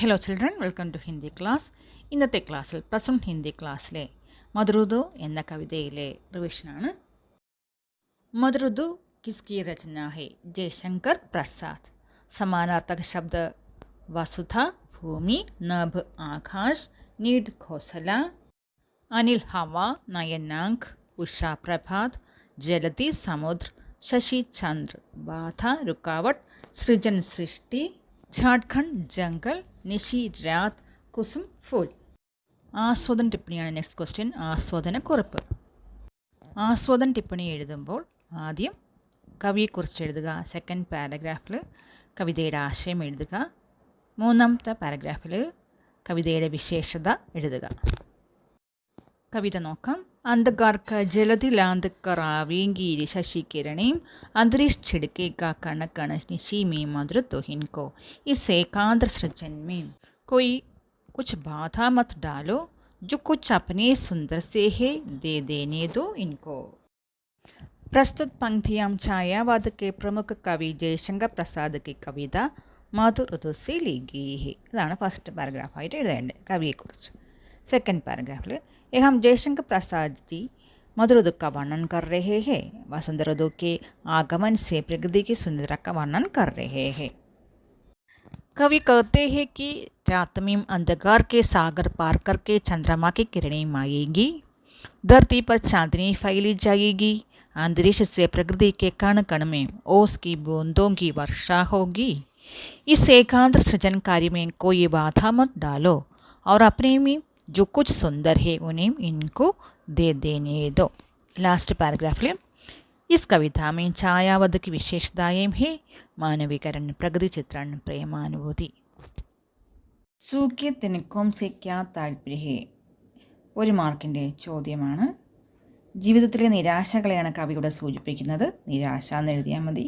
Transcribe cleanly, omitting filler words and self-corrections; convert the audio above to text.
Hello children, welcome to Hindi class. ഇന്നത്തെ ക്ലാസ്സിൽ present Hindi ക്ലാസ്സിലെ മധുരുദു എന്ന കവിതയിലെ റിവിഷനാണ്. മധുരുദു കിസ്കി രചന ഹെ? ജയശങ്കർ പ്രസാദ്. സമാനാർത്ഥക ശബ്ദ വസുധ, ഭൂമി, നഭ് ആകാശ്, നീഡ് ഘോസല, അനിൽ ഹവ, നയനാങ്ക്, ഉഷ പ്രഭാത്, ജലതി സമുദ്ര, ശശി ചന്ദ്ര, ബാധ रुकावट, सृजन सृष्टि, झारखंड जंगल, निशी रात, कुसुम फूल. ആസ്വാദന ടിപ്പണിയാണ് നെക്സ്റ്റ് ക്വസ്റ്റ്യൻ. ആസ്വാദന കുറിപ്പ്. ആസ്വാദന ടിപ്പണി എഴുതുമ്പോൾ ആദ്യം കവിയെക്കുറിച്ച് എഴുതുക. സെക്കൻഡ് പാരഗ്രാഫിൽ കവിതയുടെ ആശയം എഴുതുക. മൂന്നാമത്തെ പാരഗ്രാഫിൽ കവിതയുടെ വിശേഷത എഴുതുക. കവിത നോക്കാം. अंधकार का जलधि लांद कर आवेंगी शशि किरणें, अंतरिक्ष छिड़केगा कण कण निशी में मधुर तो इनको, इस एकांत सृजन में कोई कुछ बाधा मत डालो, जो कुछ अपने सुंदर से है दे देने दो इनको. प्रस्तुत पंक्तियां छायावाद के प्रमुख कवि जयशंकर प्रसाद की कविता मधुर से ली गई है. അതാണ് ഫസ്റ്റ് പാരഗ്രാഫായിട്ട് എഴുതേണ്ടത് കവിയെക്കുറിച്ച്. सेकंड पैराग्राफ ये हम जयशंकर प्रसाद जी मधुर ऋतु का वर्णन कर रहे हैं. वसंत ऋतु के आगमन से प्रकृति की सुंदरता का वर्णन कर रहे हैं. कवि कहते हैं कि रात में अंधकार के सागर पार करके चंद्रमा की किरणें आएगी, धरती पर चांदनी फैली जाएगी, अंतरिक्ष से प्रकृति के कण कण में ओस की बूंदों की वर्षा होगी. इस एकांत सृजन कार्य में कोई बाधा मत डालो और अपने में जो कुछ सुंदर है उन्हें इनको दे देने दो. लास्ट पैराग्राफ ले इस कविता में छायावध की विशेषताएं हैं. मानवीकरण, प्रगति चित्रण, प्रेमानुभूति. സൂക്യത്തിനൊപ്പം സെ ക്യാ താല്പര്യ? ഒരു മാർക്കിൻ്റെ ചോദ്യമാണ്. ജീവിതത്തിലെ നിരാശകളെയാണ് കവി ഇവിടെ സൂചിപ്പിക്കുന്നത്. നിരാശ എന്ന് എഴുതിയാൽ മതി.